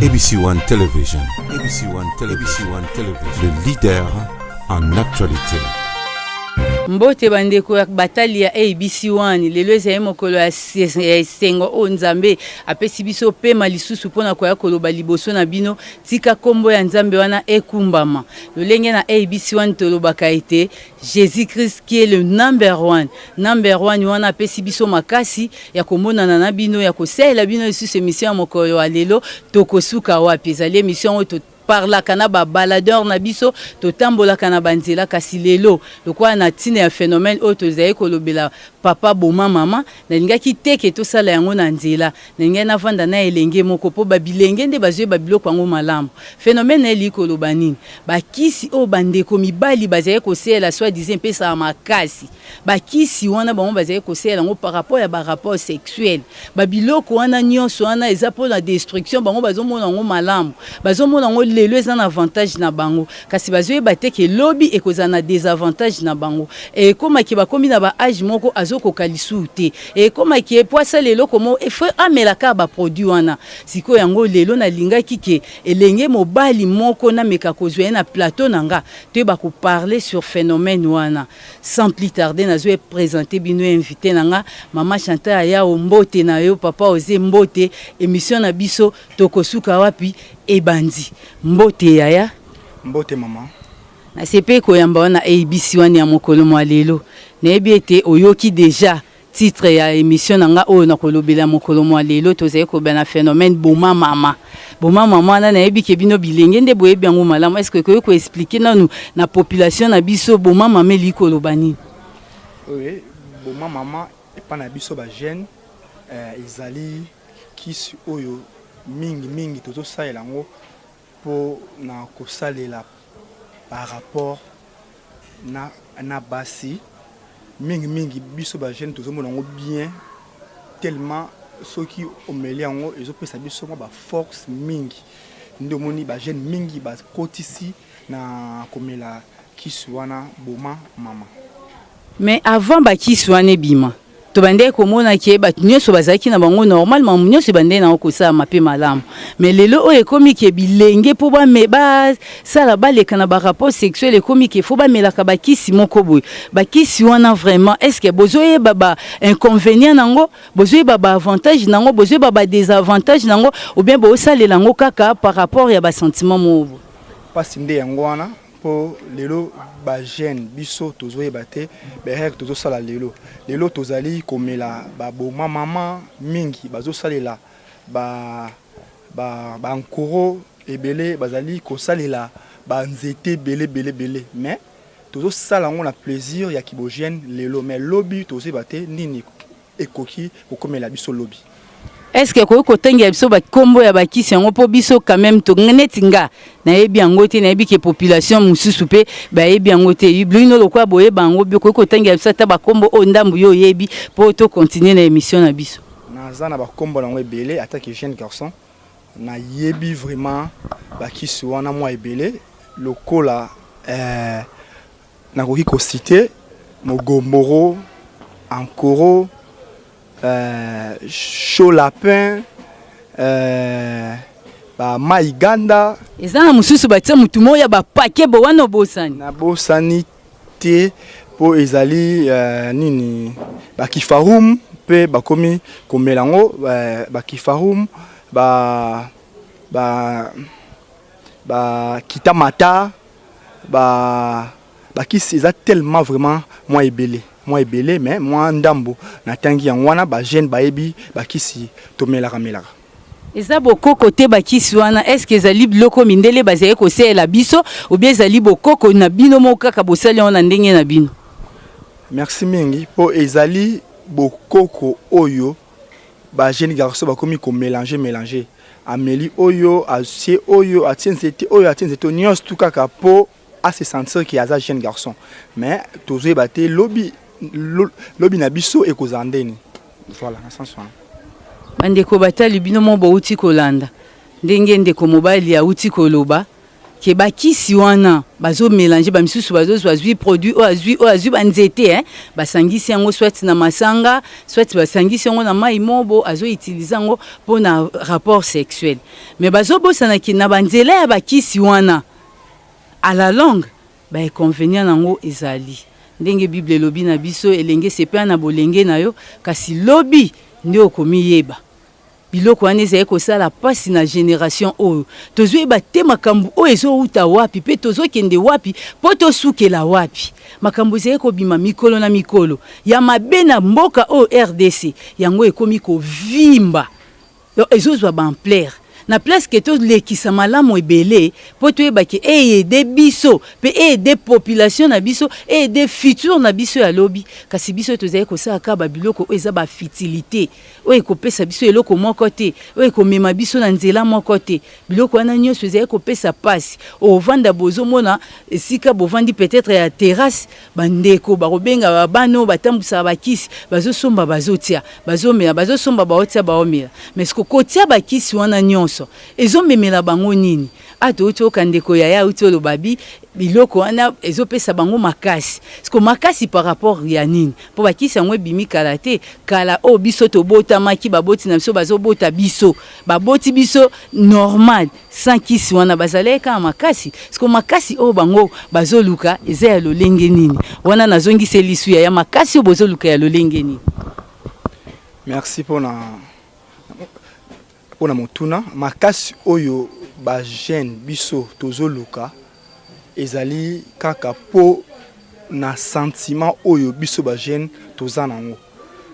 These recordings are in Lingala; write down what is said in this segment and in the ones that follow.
ABC One Television. ABC One Television. ABC One Television. Le leader en actualité. Mbote bandeko ya batali ya ABC One lelo ezali mokolo ya sengo o nzambe apesi biso pema lisusu pona koya koloba liboso na bino tika kombo ya nzambe wana ekumbama lolenge na ABC One tolobaka ete Jésus Christ qui est le number one wana apesi biso makasi ya komonana na bino ya kosela bino lisusu emission ya mokolo wa lelo tokosuka wapi ezali emission oyo par la kanaba baladeur na biso to tambola kanaba nzela kasi lelo lokwa na tine ya phénomène auto zaye kolobela papa boma mama na lingaki teke to sala yango na nzela na ngai na vanda na elenge moko po babilenge nde bazwe babiloko yango malamu phénomène eli koloba nini bakisi o bandeko mibali bazaye kosela soit disant pesa makasi bakisi wana bango bazaye kosela ngo par rapport ya ba rapport sexuel babiloko wana nyonso wana eza po la destruction bango bazomona ngo malamu bazomona ngo lelo eza na avantage na bango kasi bazwe bateke lobby ekozana désavantage na bango e koma ki bakomi na ba âge moko azoko lisuute e koma ki epoisa lelo komo efo amelaka ba produit wana siko yango lelo na lingaki ke elenge mobali moko na meka kozwe na plateau nanga te ba ko parler sur phénomène wana sans plus tarder na zo présenter bino invité nanga mama Chantal ya Mbote na yo papa Oze Mbote émission na biso tokosuka wapi ebandi Mbote yaya Mbote mama na sepe koyamba wana ABC One ya mokolo mwa lelo na ebiete oyoki déjà titre ya émission nanga oyo na kolobela mokolo mwa lelo tozaye ko bana phénomène boma mama na ebike bino bilenge nde boyebi yango malamu est-ce que ko expliquer nanu na population na biso boma mama likolo bani oui boma mama epa na biso ba jeune ezali kisi oyo mingi toto salela ngo po na kosalela par rapport na basi mingi biso ba jeune tozo mona ngo bien tellement ceux qui omeli yango ezo pesa biso ba force mingi ndo moni ba jeune mingi ba kotisi na komela kiswana boma mama mais avant ba kiswana bima to bande komona ki ba nyonso bazaki na bango normalement nyonso bande na kosa mape malamu mais lelo o ekomi ke bilenge po ba me ba sala ba leka na ba rapport sexuel ekomi ke fo ba melaka ba kisi moko boy ba kisi wana vraiment est-ce que bozoye baba inconvénient nango bozoye baba avantage nango bozoye baba désavantage nango ou bien bo salela ngo kaka par rapport ya ba sentiment mo pas sinde yango wana po lelo ba jeune biso tozoyeba te berek tozo sala lelo tozali komela ba boma mama mingi bazo salela ba nkoro ebele bazali ko salela ba nzete belé mais tozo sala ngo na plaisir ya kibogène lelo mais lobby tozoyeba te nini ekoki kokomela biso lobby. Est-ce que ko tenga biso ba kombo ya bakisi yango po biso quand même to netinga na yebi yango te na yebi ke population mususu pe ba yebi yango te yibluino lokwa boye bango bi ko tenga biso ta ba kombo o ndambu yo yebi po to continuer na émission na biso naza na ba kombo nango ebele attaque jeune garçon na yebi vraiment bakisi wana moi ebele lokola na koki ko citer Mogomboro Ankoro chaud lapin ba maiganda ezana mususu batia mutu moya ba paquet bo wana bosani na bosani te po ezali nini ba kifarum pe bakomi komelango ba kifarum ba kitamata ba kisi eza tellement vraiment moi ebele mais moi ndambo na tangi yango wana ba jeune baebi bakisi tomelaka melaka eza bokoko te bakisi wana est-ce que ezali biloko mindele bazaye kosela biso ou bien ezali bokoko na bino moka ka bosali ona ndenge na bino merci mingi po ezali bokoko oyo ba jeune garçon bakomi ko mélanger ameli oyo asie oyo atienzete oyo atienzete nyos tout kaka po à se sentir qu'il y a un jeune garçon mais tozoye baté lobby na biso ekozandeni voilà na sens wana bandeko batali bino mo bouti kolanda ndenge ndeko mobali ya uti koloba ke bakisi wana bazo mélanger ba misusu bazo azwi produit o azwi banzete basangisi yango soit na masanga soit basangisi yango na mai mobo azo utiliser yango pona rapport sexuel mais bazo bosana ki na banzela ya bakisi wana à la longue ba inconvénient nango ezali ndenge bible lobi na biso elenge sepe na bolenge na yo kasi lobi nde okomiyeba biloko wana ezali kosala pasi na génération oyo tozoyeba te makambo oyo ezouta wapi mpe tozokende wapi mpo tosukela wapi makambo ezali kobima mikolo na mikolo ya mabe na mboka oyo RDC yango ekomi kovimba ezozwa baamplere na place que to lekisa malamu ebele po toyeba ke eyede biso pe eyede population na biso eyede futur na biso ya lobi kasi biso tozali kosala ka babiloko oyo eza bafutilité oyo ekopesa biso eloko moko te oyo ekomema biso na nzela moko te biloko wana nyonso ezali kopesa pasi ovanda bozomona esika bovandi peut-être ya terrasse bandeko bakobenga babano batambusaka bakisi bazosomba bazotia bazomela bazosomba baotia baomela mais siko kotia bakisi wana nyonso ezomemela bango nini ato uti okandeko ya uti olobabi biloko wana ezopesa bango makasi siko makasi par rapport ya nini po bakisi yango ebimi kala te kala o biso tobotamaki baboti na biso bazobota biso baboti biso normal sans kisi wana bazaleka makasi siko makasi o bango bazoluka eza ya lolenge nini wana nazongisa lisu ya makasi o bozoluka ya lolenge nini. Merci pour na motuna makasi oyo ba jeune biso tozoluka ezali kaka po na sentiment oyo biso ba jeune tozana ngo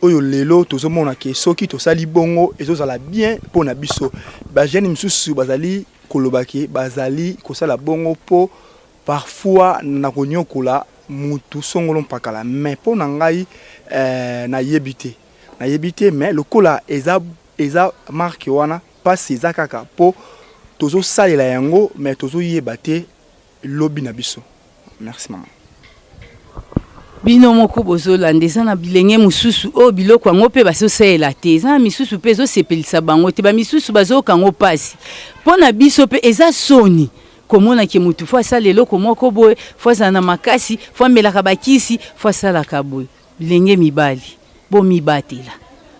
oyo lelo tozomona ke soki tosali bongo ezozala bien po na biso ba jeune misusu bazali kolobaki bazali kosala bongo po parfois na konyokola mutu songolo mpakala mais po na ngai na yebite mais lokola eza marque wana pasi eza kaka po tozo salela yango mais tozo yeba te lobi na biso. Merci maman. Bino moko bozolanda eza na bilenge mususu o biloko yango mpe bazosalela te eza na misusu mpe ezosepelisa bango te bamisusu bazokango pasi mpo na biso mpe eza soni komona ke mutu fo asala eloko moko boye fo azala na makasi fo amelaka bakisi fo asalaka boye bilenge mibali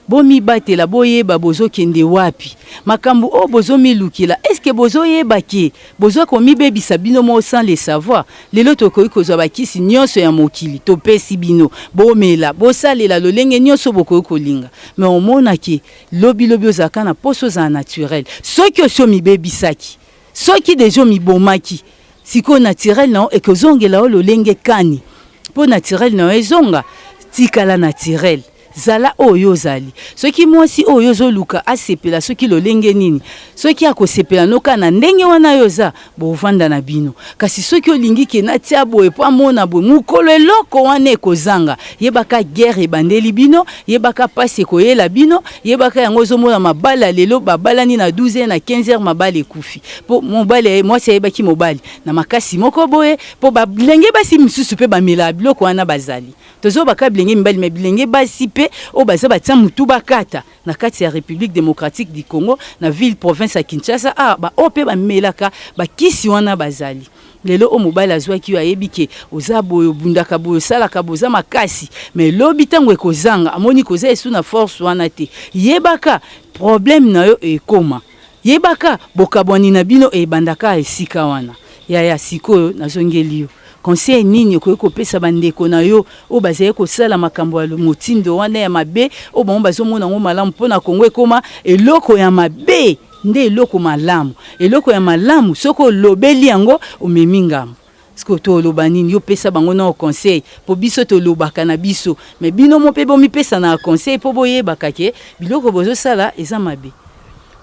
bomibatela boyeba bozokende wapi makambo o bozomilukila eske bozoyeba ke bozokomibebisa bino mo sans le savoir lelo tokoki kozwa bakisi nyonso ya mokili topesi bino bomela bosalela lolenge nyonso bokoki kolinga mais omona ke lobi ozalaka na poso za naturel soki osio mibebisaki soki deja mibomaki siko naturel na ekozongela o lolenge kani po naturel na ezonga tikala naturel zala oyo zali soki mwasi oyo zoluka asepela soki lolenge nini soki akosepela noka na ndenge wana yoza bovanda na bino kasi soki olingi ke na tia boye po amona boye mukolo eloko wana ekozanga yebaka guerre ebandeli bino yebaka pasi koyela bino yebaka yango zomona mabala lelo babalani na 12h na 15h mabala ekufi po mobali mwasi yebaki mobali na makasi moko boye po babilenge basi misusu pe bamela biloko wana bazali tozo baka bilenge mibali me bilenge basi pe o baza batia mutu bakata na kati ya République démocratique du Congo na ville province ya Kinshasa ba ope bamelaka bakisi wana bazali lelo o mobile azwaki ayebi ke oza boyo bundaka boyo salaka boza makasi mais lobi tango ekozanga amoni koza esu na force wana te yebaka problème na yo ekoma yebaka bokabwani na bino ebandaka esika wana ya sikoyo nazongeli yo conseil nini ko kopesa bandeko na yo o bazeye ko sala makambo ya motindo wana ya mabe o bomba bazomona ngo malamu pona Kongo ekoma eloko ya mabe nde eloko malamu eloko ya malamu soko lobeli yango omemingam siko to lobanini yo pesa bango na conseil po biso to lobaka na biso mais bino mo pe bomi pesa na conseil po boyebaka ke biloko bozo sala eza mabe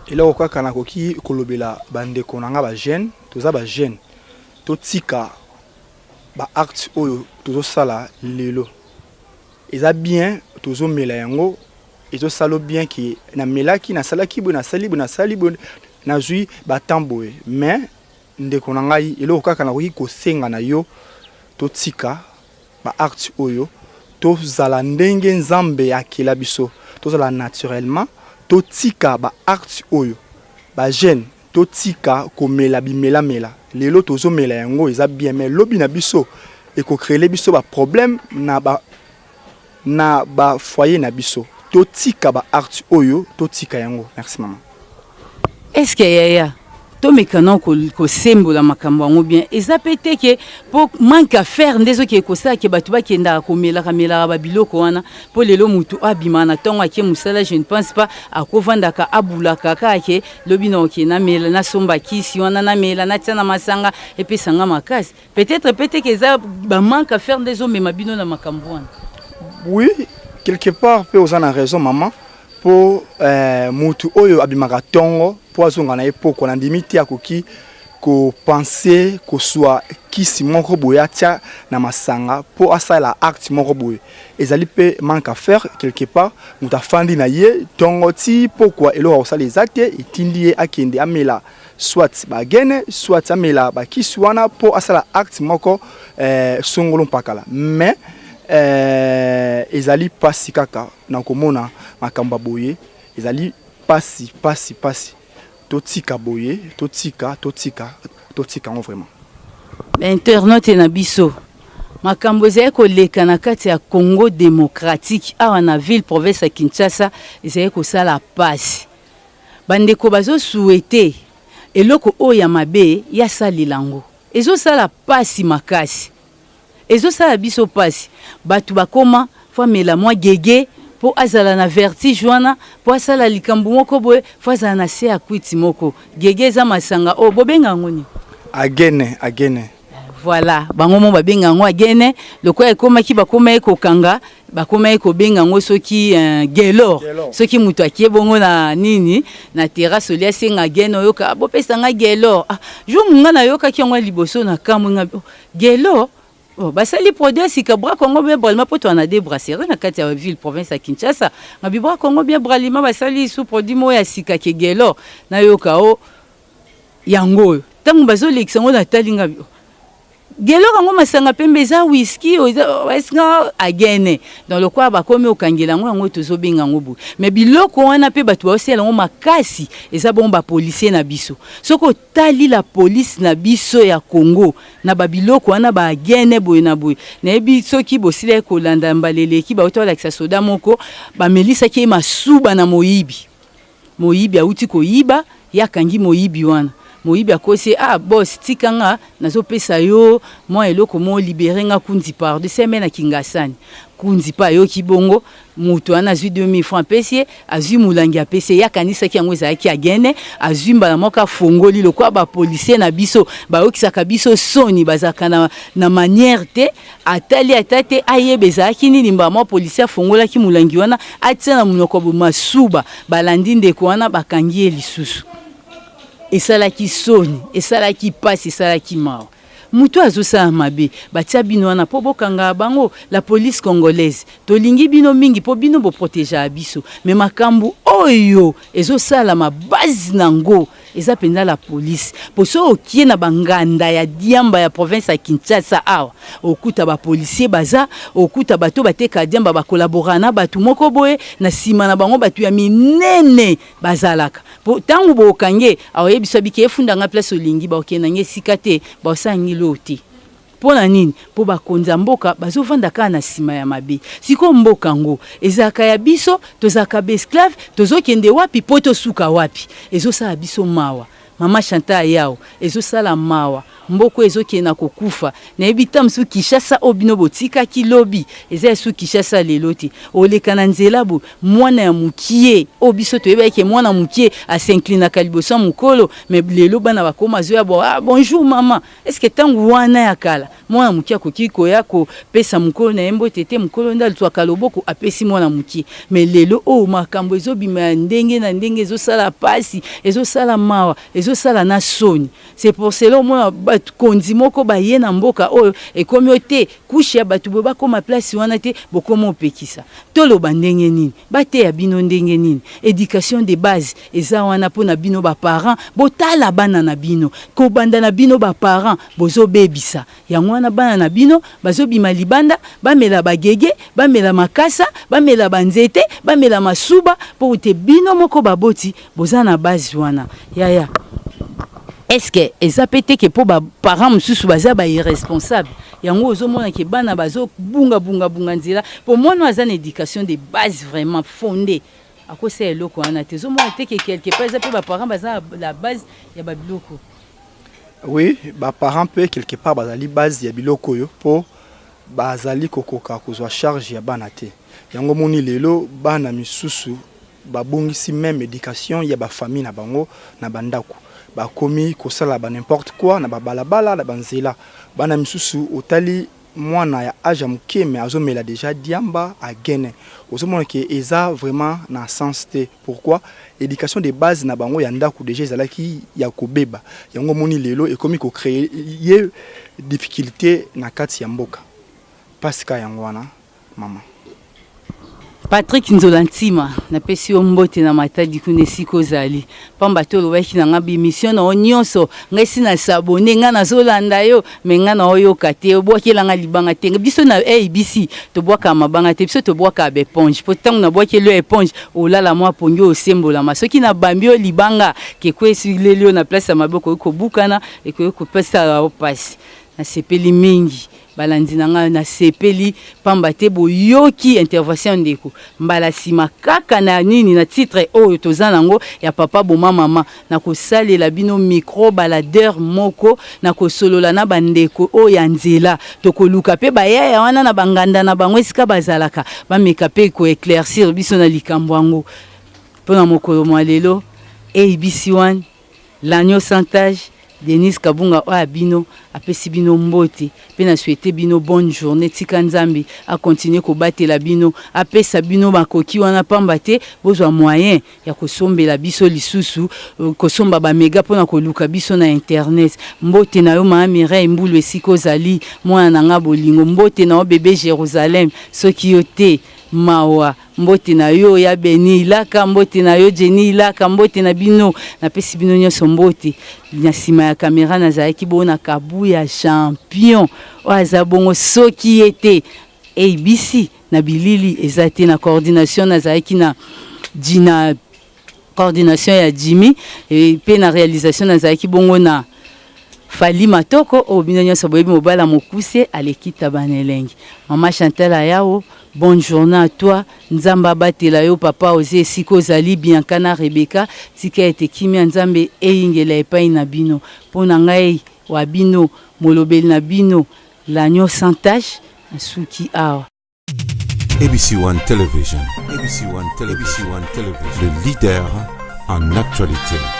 eloko kaka na koki kolobela bandeko nanga ba jeune toza ba jeune to tika ba acte oyo tozo sala lelo eza bien tozo mela yango ezo salo bien ki na melaki na salaki bo na sali bo na zui ba tamboe mais ndeko na ngai eloko kaka na koki kosenga na yo to tika ba acte oyo to zala ndenge nzambe akela biso to zala naturellement to tika ba acte oyo ba jeune totika komela bimela mela lelo tozo mela yango eza bien mais lobi na biso et ko créer biso ba problème na ba foyer na biso totika ba art oyo totika yango. Merci maman. Est-ce que yaya to mekano ko sembola makambo yango bien eza pété ke po manque à faire ndezo ke ko sa ke batu ba kenda ko mela ba biloko wana po lelo mutu abima na tonga ke musala. Je ne pense pas akovanda ka abula kaka ke lobino ke na mela na somba kisi wana na mela na tsana masanga et puis sanga makasi peut-être pété ke za ba manque à faire ndezo mema bino na makambo wana. Oui, quelque part peut aux en raison maman pour mutu oyo abimaka tongo pour azonga na epoko na ndimiti akoki ko penser ko soit kisi moko boya tia na masanga pour asala acte moko boye ezali pe manque à faire quelque part muta fandi na ye tongo ti pourquoi elo osala les actes itindi akende amela soit bagene soit amela ba kisi wana pour asala acte moko songolo pakala mais ezali pasi kaka na komona makamba boye ezali pasi totika boye totika vraiment internaute na biso makambo ezali koleka na kati ya Congo démocratique awa na ville province ya Kinshasa ezali kosala pasi bandeko bazo souhaiter eloko oyo ya mabe ya salilango ezosala pasi makasi ezosala biso pasi batu bakoma famela mwa gege po azala na vertige wana po asala likambo moko boye po azala na se akwiti moko gege eza masanga o bobenga ngoni agene voilà bango mo babenga ngo agene loko ekomaki bakoma ekokanga bakoma ekobenga ngo soki gelor soki mutu akie bongo na nini na terrasse lia senga agene oyoka bopesa nga gelor jo munga na yoka ki ngo liboso na kamwe nga gelor. Oh, basali produit sika bra Congo bien bralima poto na des brasseries na kati ya ville province ya Kinshasa ngabi bra Congo bien bralima basali sous produit mo ya sika ke gelo na yoka o yango tangu bazo leksango na talinga gelo kango masanga pembe za whisky oisinga agene dans le quoi ba komi okangela ngo tozo benga ngo bu mais biloko wana pe batu osela ngo makasi eza bomba policier na biso soko tali la police na biso ya Congo na ba biloko wana ba agene boye na boye na ebi soki bosile ko landa mbalele ki ba otola kisa soda moko ba melisa ki masuba na moyibi auti ko yiba ya kangi moyibi wana moyibi akose boss tikanga nazo pesa yo moi eloko mo libérer nga kundi par de semaine na Kingasani kundi pa yo kibongo mutu ana zui 2000 francs pesier azui mulangi a pesier ya kanisa ki yango ezaki agene azui mbala moka fongoli lokwa ba policier na biso ba okisaka biso soni bazaka na manière te atali atate ayebeza nini mbala mo policier fongola ki mulangi wana atsana munoko masuba balandi ndeko wana bakangi elisusu esalaki soni esalaki pasi esalaki mawa mutu azosala mabe batia bino wana po bokanga bango la police congolaise tolingi bino mingi po bino bo protéger biso mais makambu oyo ezosala ma base nango eza penda la police po so okie na banganda ya diamba ya province ya Kinshasa awa okuta ba policier baza okuta bato bateka diamba ba collaborer na batu moko boye na sima na bango batu ya minene bazalaka po tangu bokange ayebiso bike efunda nga place olingi ba okenange sikate ba osangi loti pona nini po bakonza mboka bazovanda kana na sima ya mabe siko mboka ngo ezaka ya biso tozaka besclave tozokende wapi po tosuka wapi ezosala biso mawa mama Chantal yao ezosala mawa mboko ezokena kokufa na ebita msu Kinshasa obino botika kilobi eza su Kinshasa leloti olekana nzela bo mwana ya mukie obiso toyeba ke mwana mukie asinclina kaliboso mukolo mais lelo bana bakoma zo ya bo bonjour maman est-ce que tangu wana ya kala mwana mukie akokiko ya ko pesa mukolo na embo tete mukolo ndali twa kaloboko apesi mwana mukie mais lelo makambo ezobima ndenge na ndenge ezosala pasi ezosala mawa ezosala na soni c'est pour cela moi kondi moko ba yena mboka oyo ekomi ote kushi ya batu bo bakoma place wana te bokoma opekisa toloba ndenge nini bate ya bino ndenge nini éducation de base eza wana pona bino ba parents botala bana na bino ko banda na bino ba parents bozo bebisa yango wana bana na bino bazobima libanda bamela bagege bamela makasa bamela banzete bamela masuba po te bino moko baboti boza na base wana yaya est-ce que eza pété que pour ba parents mususu baza ba irresponsable yango ozomona ke bana bazo bunga nzela pour moi nous azana éducation de base vraiment fondée à quoi c'est eloko wana te ozomona te que quelque part eza pe ba parents baza la base ya ba biloko. Oui, ba parents peut quelque part bazali base ya biloko yo po bazali kokoka kozwa charge ya bana te yango moni lelo bana misusu babongisi même éducation ya ba famille na bango na bandako bakomi kosala ba n'importe quoi na babalabala na banzela bana misusu otali mwana ya âge muke mais azomela déjà diamba a gene ozomona ke eza vraiment na sens te. Pourquoi éducation de base na bango ya ndako déjà ezalaki ya kobeba yango moni lelo ekomi ko créer difficulté na kati ya mboka pasika yango wana mama Patrick Nzolantima na pesi ombote na matadi kuna siko zali pamba to lobaki na ngabi mission na onyonso ngesi na sabone nga na zolanda yo menga na oyo kate obwakela nga libanga te biso na ABC to bwaka mabanga te biso to bwaka be éponge pourtant na bwakelo éponge olala mwa ponyo osembola masoki na bambio libanga ke kwesi lelio na place ya maboko ko bukana e ko pesa opasi na sepeli mingi balandi nanga na sepeli pamba te boyoki intervention ndeko mbala sima kaka na nini na titre oyo tozana ngo ya papa boma mama na kosalela bino micro baladeur moko na kosolola na bandeko oyo ya nzela tokoluka pe bayaya wana na banganda na bango esika bazalaka bameka pe ko éclaircir biso na likambo yango pona mokolo mwa lelo ABC1 l'agneau santage Denis Kabunga o abino apesi bino mbote pe na souhaiter bino bonne journée tika nzambe a continuer ko batela bino apesa bino bakoki wana pamba te bozwa moyen ya kosombela biso lisusu kosomba ba mega pona koluka biso na internet mbote na yo ma Mireille Mbulu esiko zali mwana nga bolingo mbote na o bébé Jérusalem soki yo te mawa mbote na yo ya Beni Ilaka mbote na yo Jenny Ilaka mbote na bino na pesi bino nyonso mbote na sima ya kamera na zaiki bona kabu ya champion oaza bongo soki ete ABC na bilili ezate na coordination na zaiki na Dina coordination ya Jimmy et pe na réalisation na zaiki bongo na Fali Matoko o bino nyonso boyebi mobala mokuse alekita banelengi mama Chantal Ayao. Bonne journée à toi. Nzamba batela yo papa oze siko zali Biankana Rebecca tika ete kimia nzambe eingela epai na bino pona ngai wa bino molobeli na bino l'agneau sans tache asuki awa. ABC1 Television. ABC1 Television. Le leader en actualité.